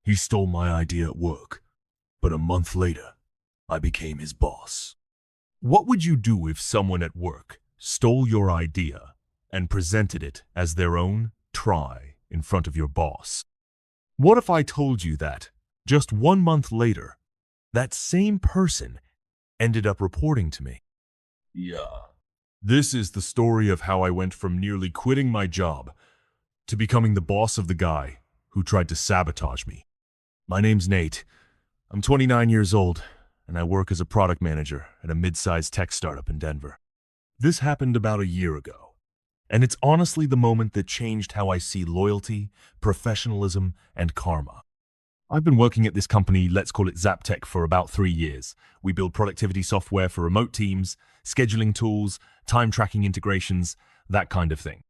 He stole my idea at work, but a month later, I became his boss. What would you do if someone at work stole your idea and presented it as their own try in front of your boss? What if I told you that, just 1 month later, that same person ended up reporting to me? Yeah. This is the story of how I went from nearly quitting my job to becoming the boss of the guy who tried to sabotage me. My name's Nate. I'm 29 years old, and I work as a product manager at a mid-sized tech startup in Denver. This happened about a year ago, and it's honestly the moment that changed how I see loyalty, professionalism, and karma. I've been working at this company, let's call it ZapTech, for about 3 years. We build productivity software for remote teams, scheduling tools, time tracking integrations, that kind of thing.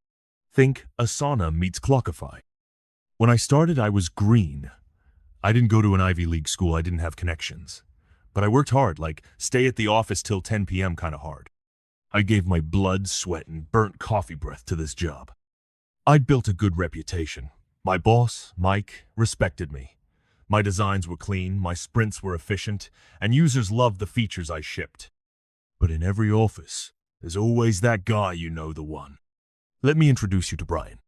Think Asana meets Clockify. When I started, I was green. I didn't go to an Ivy League school, I didn't have connections. But I worked hard, like stay at the office till 10 p.m. kind of hard. I gave my blood, sweat, and burnt coffee breath to this job. I'd built a good reputation. My boss, Mike, respected me. My designs were clean, my sprints were efficient, and users loved the features I shipped. But in every office, there's always that guy, you know, the one. Let me introduce you to Brian.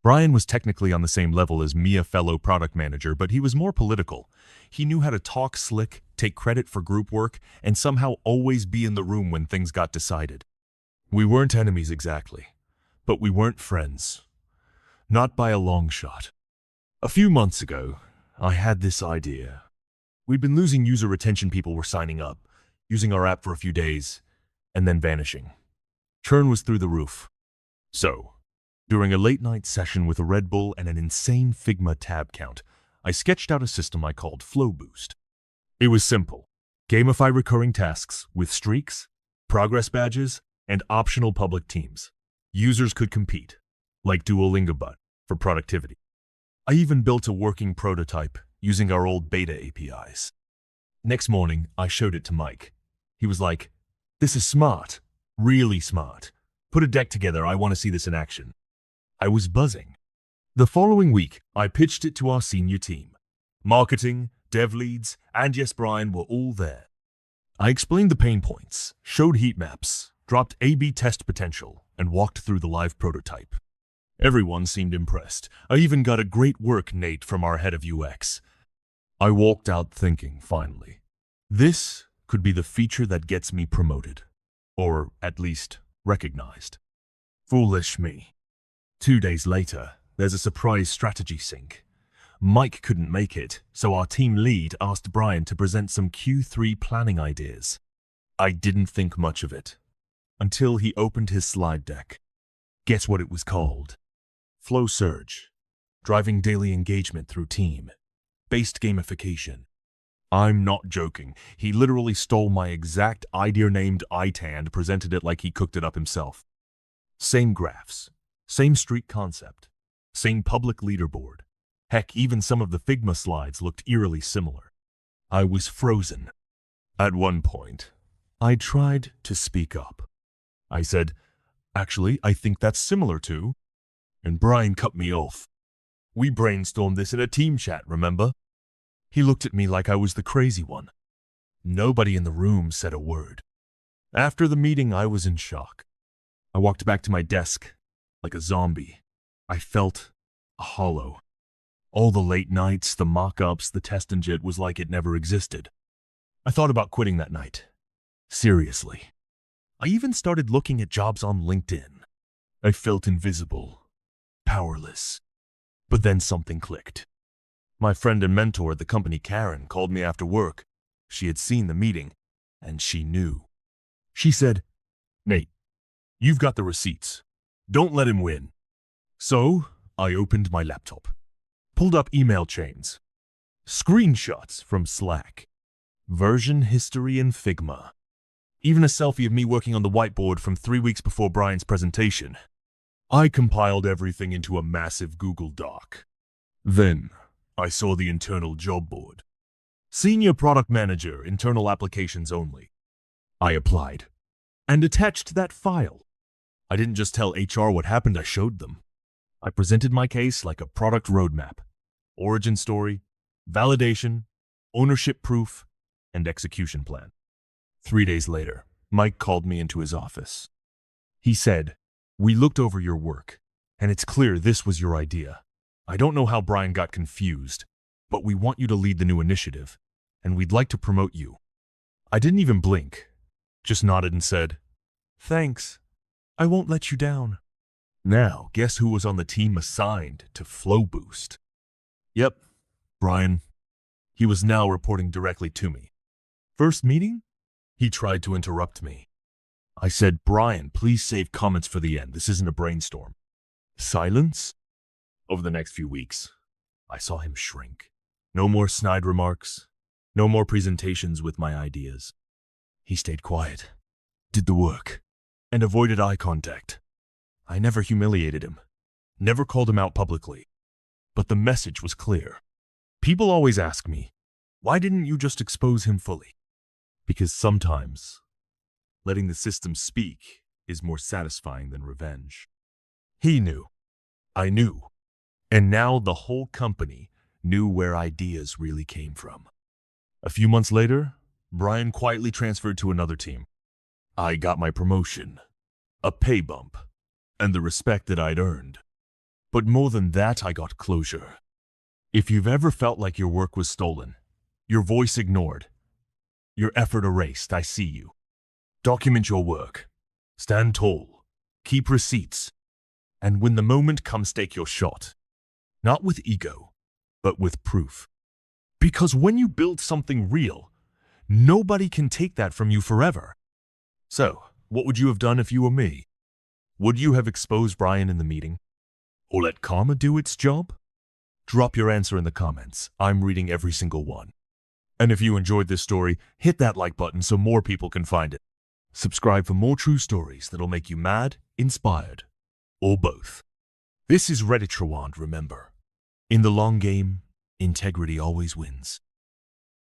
Brian was technically on the same level as me, a fellow product manager, but he was more political. He knew how to talk slick, take credit for group work, and somehow always be in the room when things got decided. We weren't enemies exactly, but we weren't friends. Not by a long shot. A few months ago, I had this idea. We'd been losing user retention. People were signing up, using our app for a few days, and then vanishing. Churn was through the roof. So, during a late-night session with a Red Bull and an insane Figma tab count, I sketched out a system I called Flow Boost. It was simple. Gamify recurring tasks with streaks, progress badges, and optional public teams. Users could compete, like Duolingo Bot, for productivity. I even built a working prototype using our old beta APIs. Next morning, I showed it to Mike. He was like, "This is smart, really smart. Put a deck together, I want to see this in action." I was buzzing. The following week, I pitched it to our senior team. Marketing, dev leads, and yes, Brian were all there. I explained the pain points, showed heat maps, dropped A/B test potential, and walked through the live prototype. Everyone seemed impressed. I even got a "great work, Nate" from our head of UX. I walked out thinking, finally, this could be the feature that gets me promoted. Or at least recognized. Foolish me. 2 days later, there's a surprise strategy sync. Mike couldn't make it, so our team lead asked Brian to present some Q3 planning ideas. I didn't think much of it, until he opened his slide deck. Guess what it was called? Flow Surge. Driving daily engagement through team-based gamification. I'm not joking. He literally stole my exact idea named AITA and presented it like he cooked it up himself. Same graphs, same streak concept, same public leaderboard. Heck, even some of the Figma slides looked eerily similar. I was frozen. At one point, I tried to speak up. I said, "Actually, I think that's similar to..." And Brian cut me off. "We brainstormed this in a team chat, remember?" He looked at me like I was the crazy one. Nobody in the room said a word. After the meeting, I was in shock. I walked back to my desk like a zombie. I felt hollow. All the late nights, the mock-ups, the test and jit was like it never existed. I thought about quitting that night. Seriously. I even started looking at jobs on LinkedIn. I felt invisible. Powerless. But then something clicked. My friend and mentor at the company, Karen, called me after work. She had seen the meeting, and she knew. She said, "Nate, you've got the receipts. Don't let him win." So, I opened my laptop, pulled up email chains, screenshots from Slack, version history in Figma, even a selfie of me working on the whiteboard from 3 weeks before Brian's presentation. I compiled everything into a massive Google Doc. Then, I saw the internal job board. Senior Product Manager, internal applications only. I applied, and attached that file. I didn't just tell HR what happened, I showed them. I presented my case like a product roadmap. Origin story, validation, ownership proof, and execution plan. 3 days later, Mike called me into his office. He said, "We looked over your work, and it's clear this was your idea. I don't know how Brian got confused, but we want you to lead the new initiative, and we'd like to promote you." I didn't even blink, just nodded and said, "Thanks. I won't let you down." Now, guess who was on the team assigned to Flow Boost? Yep, Brian. He was now reporting directly to me. First meeting? He tried to interrupt me. I said, "Brian, please save comments for the end. This isn't a brainstorm." Silence? Over the next few weeks, I saw him shrink. No more snide remarks. No more presentations with my ideas. He stayed quiet, did the work, and avoided eye contact. I never humiliated him, never called him out publicly. But the message was clear. People always ask me, why didn't you just expose him fully? Because sometimes, letting the system speak is more satisfying than revenge. He knew. I knew. And now the whole company knew where ideas really came from. A few months later, Brian quietly transferred to another team. I got my promotion, a pay bump, and the respect that I'd earned. But more than that, I got closure. If you've ever felt like your work was stolen, your voice ignored, your effort erased, I see you. Document your work. Stand tall. Keep receipts. And when the moment comes, take your shot. Not with ego, but with proof. Because when you build something real, nobody can take that from you forever. So, what would you have done if you were me? Would you have exposed Brian in the meeting? Or let karma do its job? Drop your answer in the comments. I'm reading every single one. And if you enjoyed this story, hit that like button so more people can find it. Subscribe for more true stories that'll make you mad, inspired, or both. This is Reddit Trawand, remember. In the long game, integrity always wins.